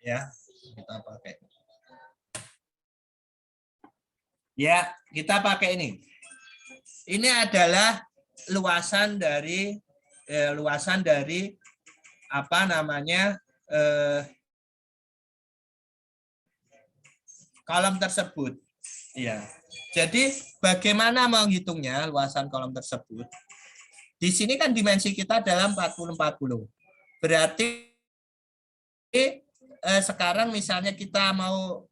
Ya, kita pakai. Ya, kita pakai ini. Ini adalah luasan dari apa namanya kolom tersebut. Ya. Jadi bagaimana menghitungnya luasan kolom tersebut? Di sini kan dimensi kita adalah 40-40. Berarti sekarang misalnya kita mau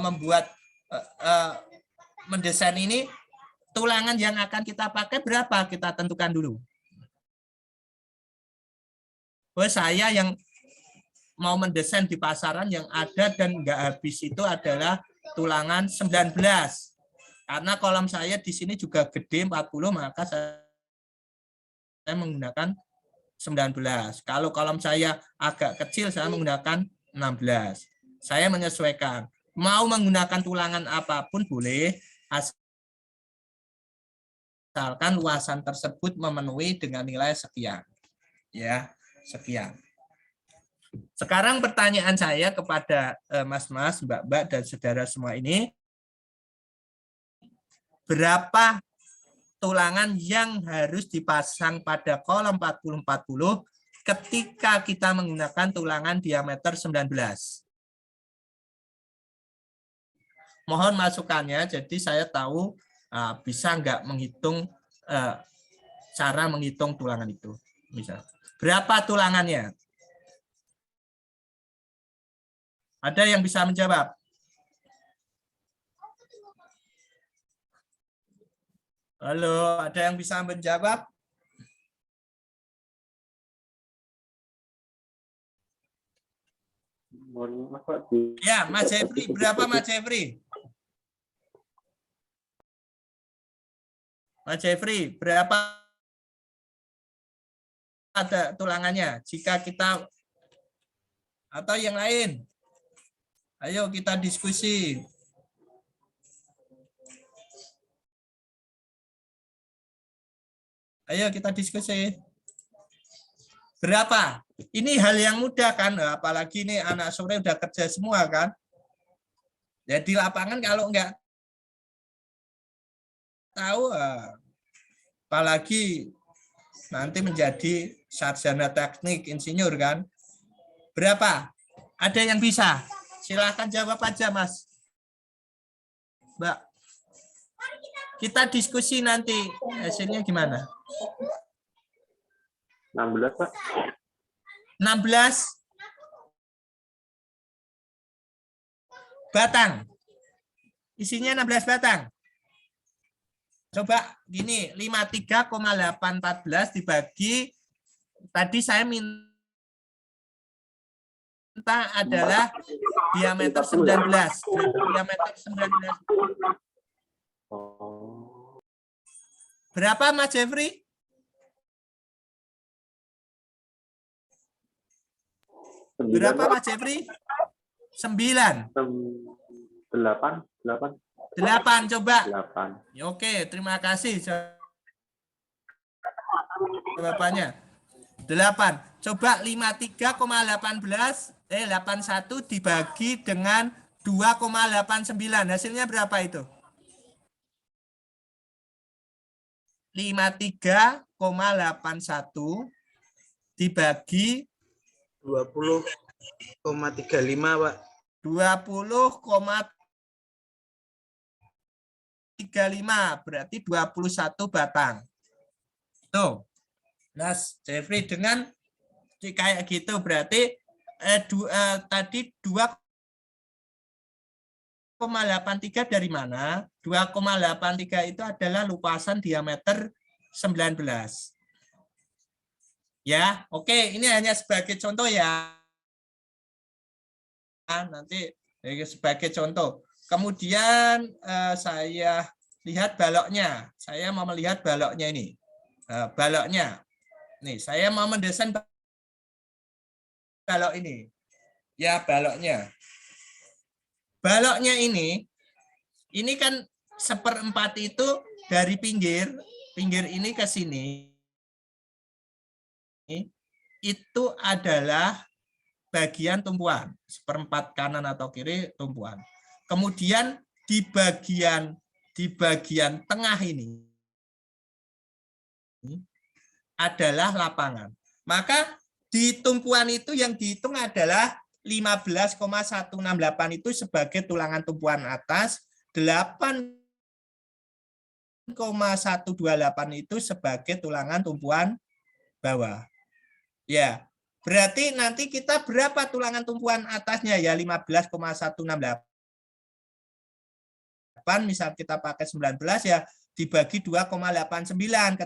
membuat mendesain ini, tulangan yang akan kita pakai berapa? Kita tentukan dulu. Saya yang mau mendesain di pasaran yang ada dan nggak habis itu adalah tulangan 19. Karena kolom saya di sini juga gede 40, maka saya menggunakan 19. Kalau kolom saya agak kecil, saya menggunakan 16. Saya menyesuaikan. Mau menggunakan tulangan apapun boleh, asalkan luasan tersebut memenuhi dengan nilai sekian. Ya, sekian. Sekarang pertanyaan saya kepada mas-mas, mbak-mbak, dan saudara semua ini, berapa tulangan yang harus dipasang pada kolom 40-40 ketika kita menggunakan tulangan diameter 19. Mohon masukannya, jadi saya tahu bisa nggak menghitung cara menghitung tulangan itu. Misal, berapa tulangannya? Ada yang bisa menjawab? Halo, ada yang bisa menjawab? Mohon maaf, Pak. Ya, Mas Jeffrey, berapa Mas Jeffrey? Mas Jeffrey, berapa ada tulangannya? Jika kita atau yang lain? Ayo kita diskusi. Ayo kita diskusi. Berapa? Ini hal yang mudah kan, apalagi ini anak sore udah kerja semua kan. Jadi lapangan kalau nggak tahu, apalagi nanti menjadi sarjana teknik insinyur kan. Berapa? Ada yang bisa? Silahkan jawab aja Mas. Mbak. Kita diskusi nanti hasilnya gimana? 16, Pak. 16 batang. Isinya 16 batang. Coba gini, 53,814 dibagi, tadi saya minta adalah diameter 19. Diameter 19. Berapa Mas Jeffrey? Berapa Mas Jeffrey? 9. 8. 8 coba. 8. Oke, terima kasih jawabannya. 8. Coba 81 dibagi dengan 2,89. Hasilnya berapa itu? 53,81 dibagi 20,35, Pak. 20,35 berarti 21 batang. Tuh. Mas Jeffrey, dengan kayak gitu berarti tadi 2,83 dari mana? 2,83 itu adalah lupasan diameter 19. Ya, oke, ini hanya sebagai contoh ya. Nanti sebagai contoh. Kemudian saya lihat baloknya. Saya mau melihat baloknya ini. Baloknya. Nih, saya mau mendesain balok ini. Ya, baloknya. Baloknya ini kan 1/4 itu dari pinggir ini ke sini. Itu adalah bagian tumpuan, 1/4 kanan atau kiri tumpuan. Kemudian di bagian tengah ini adalah lapangan. Maka di tumpuan itu yang dihitung adalah 15,168 itu sebagai tulangan tumpuan atas, 8,128 itu sebagai tulangan tumpuan bawah. Ya, berarti nanti kita berapa tulangan tumpuan atasnya ya? 15,168, misal kita pakai 19 ya, dibagi 2,89,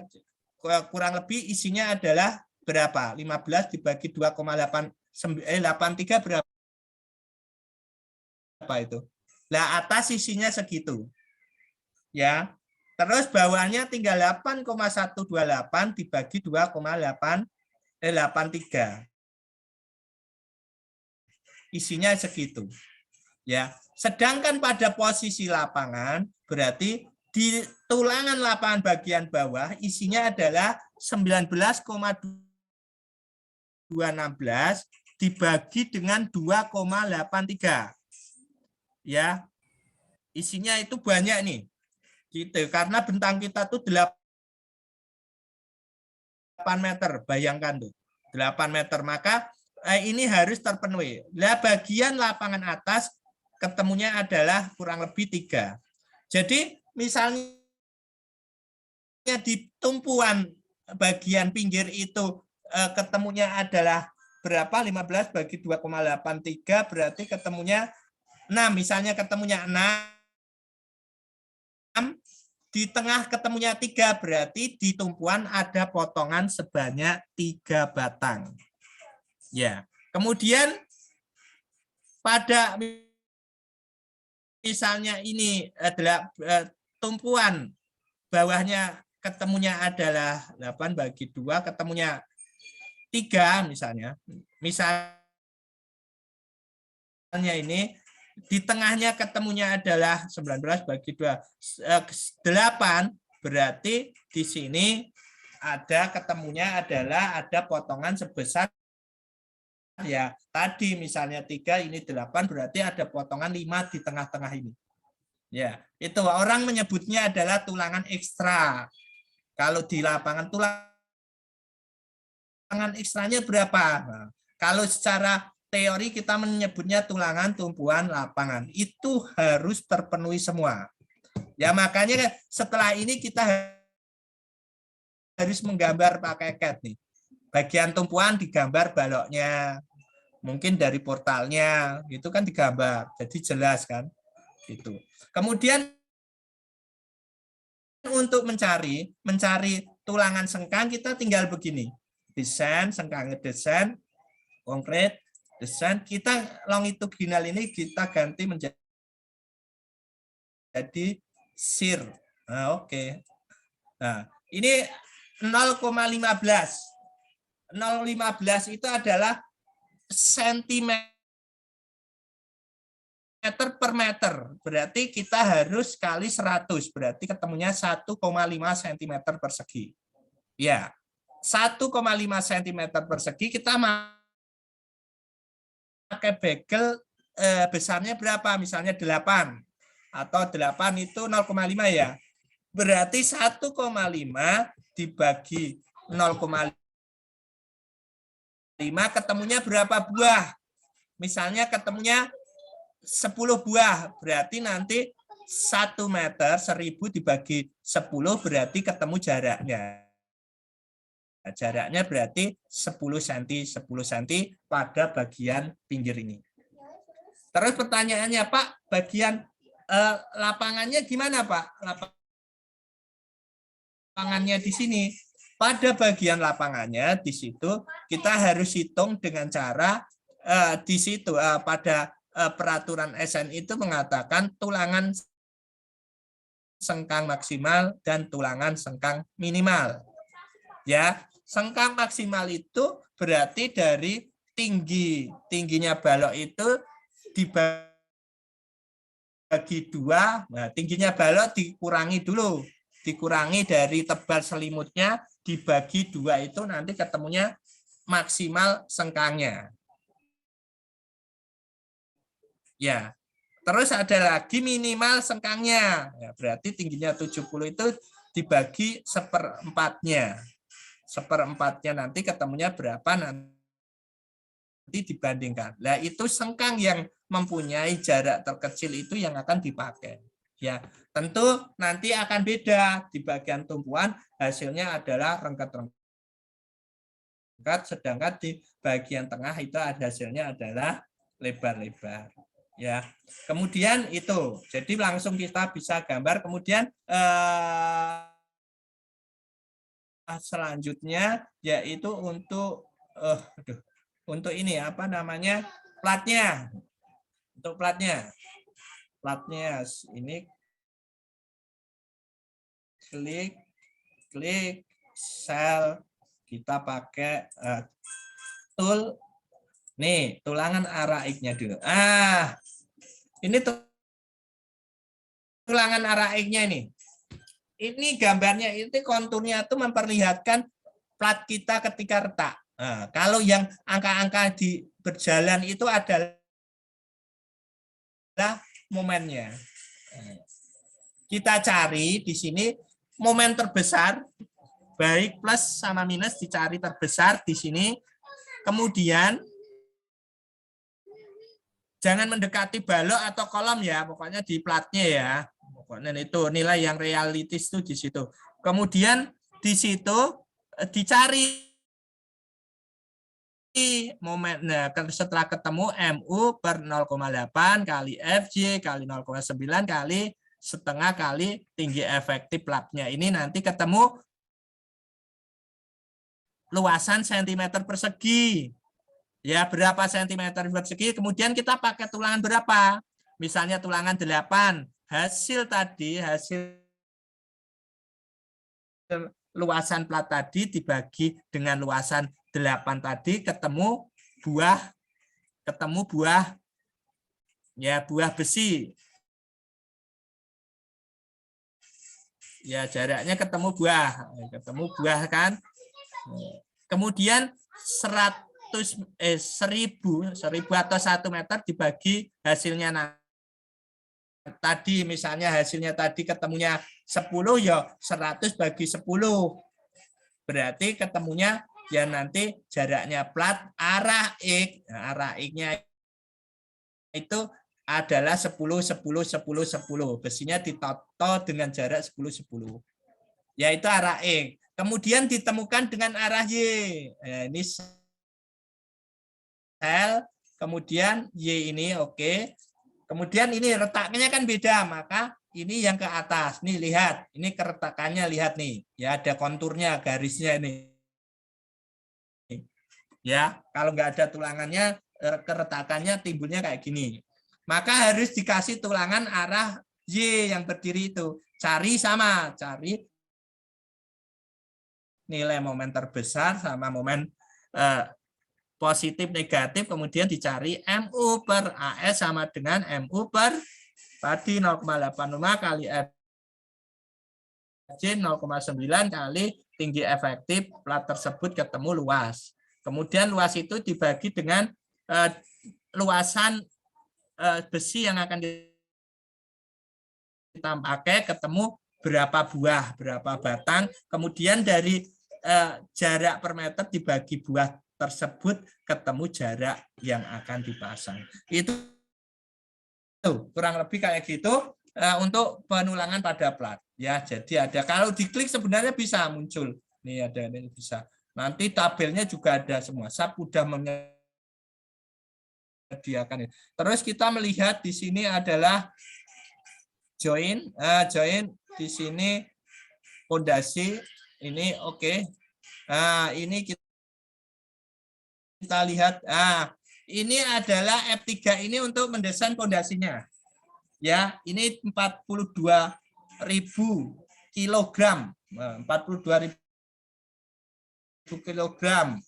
kurang lebih isinya adalah berapa? 15 dibagi 2,83 berapa itu? Nah, atas isinya segitu. Ya. Terus bawahnya tinggal 8,128 dibagi 2,83. Isinya segitu. Ya. Sedangkan pada posisi lapangan berarti di tulangan lapangan bagian bawah isinya adalah 19,216 dibagi dengan 2,83. Ya. Isinya itu banyak nih. Gitu. Karena bentang kita tuh 8 meter, bayangkan tuh, 8 meter, maka ini harus terpenuhi. Nah, bagian lapangan atas ketemunya adalah kurang lebih 3. Jadi misalnya di tumpuan bagian pinggir itu ketemunya adalah berapa? 15 bagi 2,83 berarti ketemunya 6. Misalnya ketemunya 6, di tengah ketemunya 3, berarti di tumpuan ada potongan sebanyak 3 batang. Ya. Kemudian pada misalnya ini adalah tumpuan bawahnya ketemunya adalah 8 bagi 2, ketemunya 3 misalnya. Misalnya ini di tengahnya ketemunya adalah 19 bagi 2, 8, berarti di sini ada ketemunya adalah ada potongan sebesar, ya tadi misalnya 3, ini 8, berarti ada potongan 5 di tengah-tengah ini. Ya, itu orang menyebutnya adalah tulangan ekstra. Kalau di lapangan tulangan ekstranya berapa? Nah, kalau secara teori kita menyebutnya tulangan tumpuan lapangan. Itu harus terpenuhi semua. Ya makanya setelah ini kita harus menggambar pakai CAD nih. Bagian tumpuan digambar baloknya. Mungkin dari portalnya, itu kan digambar. Jadi jelas kan? Gitu. Kemudian untuk mencari tulangan sengkang kita tinggal begini. Desain, sengkangnya desain, konkret, desain, kita longitudinal ini kita ganti menjadi sir. Nah, oke. Nah, ini 0,15. 0,15 itu adalah sentimeter per meter. Berarti kita harus kali 100. Berarti ketemunya 1,5 cm persegi. Ya, 1,5 cm persegi kita pakai bagel besarnya berapa? Misalnya 8. Atau 8 itu 0,5 ya. Berarti 1,5 dibagi 0,5 ketemunya berapa buah? Misalnya ketemunya 10 buah, berarti nanti 1 meter 1000 dibagi 10 berarti ketemu jaraknya. Jaraknya berarti 10 cm, 10 cm pada bagian pinggir ini. Terus pertanyaannya, Pak, bagian lapangannya gimana, Pak? Lapangannya di sini. Pada bagian lapangannya di situ kita harus hitung dengan cara di situ pada peraturan SN itu mengatakan tulangan sengkang maksimal dan tulangan sengkang minimal. Ya, sengkang maksimal itu berarti dari tingginya balok itu dibagi 2. Nah, tingginya balok dikurangi dulu. Dikurangi dari tebal selimutnya dibagi 2 itu nanti ketemunya maksimal sengkangnya. Ya, terus ada lagi minimal sengkangnya. Ya, berarti tingginya 70 itu dibagi 1/4-nya. 1/4-nya nanti ketemunya berapa nanti dibandingkan. Nah, itu sengkang yang mempunyai jarak terkecil itu yang akan dipakai. Ya, tentu nanti akan beda di bagian tumpuan hasilnya adalah rengkat-rengkat, sedangkan di bagian tengah itu hasilnya adalah lebar-lebar. Ya, kemudian itu, jadi langsung kita bisa gambar. Kemudian selanjutnya yaitu untuk ini apa namanya platnya. Untuk platnya ini klik sel, kita pakai tool nih, tulangan araiknya dulu. Ini tulangan araiknya ini. Ini gambarnya, itu konturnya itu memperlihatkan plat kita ketika retak. Nah, kalau yang angka-angka di berjalan itu adalah momennya. Kita cari di sini momen terbesar baik plus sama minus dicari terbesar di sini. Kemudian jangan mendekati balok atau kolom ya, pokoknya di platnya ya. Pokoknya itu nilai yang realistis itu di situ. Kemudian di situ dicari momen. Nah, setelah ketemu MU per 0,8 kali FJ kali 0,9 kali setengah kali tinggi efektif lapnya. Ini nanti ketemu luasan cm persegi. Ya, berapa cm persegi, kemudian kita pakai tulangan berapa? Misalnya tulangan 8. Hasil luasan plat tadi dibagi dengan luasan 8 tadi ketemu buah ya, buah besi. Ya, jaraknya ketemu buah kan. Kemudian 1000 atau 1 meter dibagi hasilnya tadi, misalnya hasilnya tadi ketemunya 10 ya 100 bagi 10. Berarti ketemunya ya nanti jaraknya plat arah X. Nah, arah X-nya itu adalah 10 10 10 10. Besinya ditoto dengan jarak 10 10. Yaitu arah X. Kemudian ditemukan dengan arah Y. Nah, ini L, kemudian Y ini oke. Kemudian ini retaknya kan beda, maka ini yang ke atas. Nih lihat, ini keretakannya lihat nih. Ya ada konturnya, garisnya ini. Ya, kalau nggak ada tulangannya, keretakannya timbulnya kayak gini. Maka harus dikasih tulangan arah Y yang berdiri itu. Cari nilai momen terbesar sama momen positif negatif, kemudian dicari MU per AS sama dengan MU per tadi 0,85 kali FJ 0,9 kali tinggi efektif plat tersebut ketemu luas. Kemudian luas itu dibagi dengan luasan besi yang akan kita pakai, ketemu berapa buah, berapa batang. Kemudian dari jarak per meter dibagi buah tersebut ketemu jarak yang akan dipasang. Itu kurang lebih kayak gitu untuk penulangan pada plat. Ya, jadi ada, kalau diklik sebenarnya bisa muncul. Nih ada, ini bisa. Nanti tabelnya juga ada semua. SAP udah menyediakan. Terus kita melihat di sini adalah join di sini fondasi ini oke. Nah, ini kita lihat, ini adalah F3 ini untuk mendesain fondasinya. Ya, ini 42.000 kilogram. 42.000 kilogram.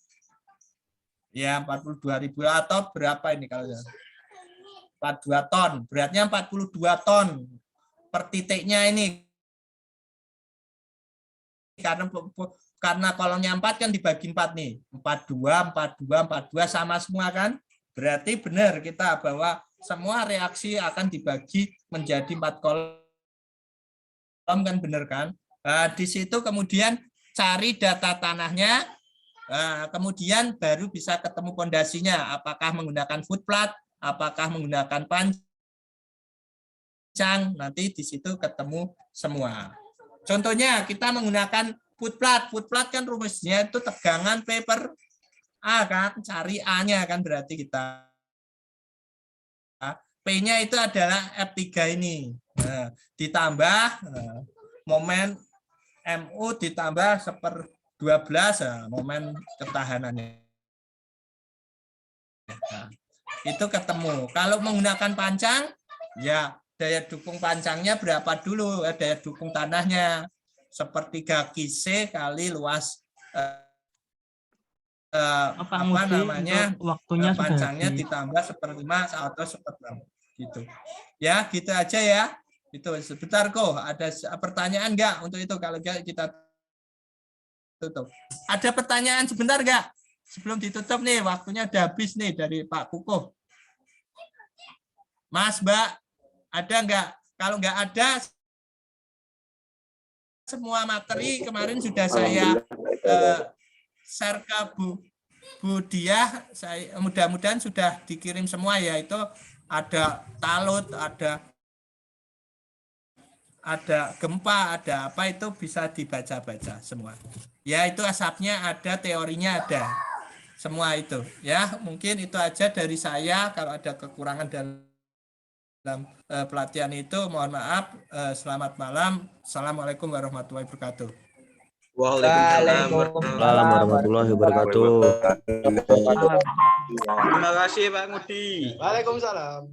Ya, 42.000 atau berapa ini kalau 42 ton. Beratnya 42 ton per titiknya ini. Karena kolomnya 4 kan dibagi 4 nih. 42, 42, 42 sama semua kan? Berarti benar kita bahwa semua reaksi akan dibagi menjadi 4 kolom kan, benar kan? Di situ kemudian cari data tanahnya, kemudian baru bisa ketemu pondasinya. Apakah menggunakan foot plat, apakah menggunakan pancang, nanti di situ ketemu semua. Contohnya kita menggunakan foot plat kan rumusnya itu tegangan P per A kan, cari A-nya kan, berarti kita P-nya itu adalah F3 ini. Nah, ditambah momen MU ditambah 1/12 momen ketahanannya. Nah, itu ketemu. Kalau menggunakan pancang, ya daya dukung pancangnya berapa dulu? Daya dukung tanahnya sepertiga Q/C kali luas apa namanya, waktunya pancangnya sudah ditambah 1/5 atau 1/6 gitu. Ya, gitu aja ya. Itu sebentar kok, ada pertanyaan enggak untuk itu? Kalau enggak kita tutup. Ada pertanyaan sebentar enggak? Sebelum ditutup nih, waktunya udah habis nih dari Pak Kukuh. Mas, Mbak, ada enggak? Kalau enggak ada, semua materi kemarin sudah saya share ke Bu Diah. Saya mudah-mudahan sudah dikirim semua ya. Itu ada talut, ada gempa, ada apa itu bisa dibaca-baca semua. Ya itu asapnya ada, teorinya ada. Semua itu ya. Mungkin itu aja dari saya. Kalau ada kekurangan dalam pelatihan itu mohon maaf. Selamat malam. Assalamualaikum warahmatullahi wabarakatuh. Waalaikumsalam warahmatullahi wabarakatuh. Terima kasih Pak Ngudi. Waalaikumsalam.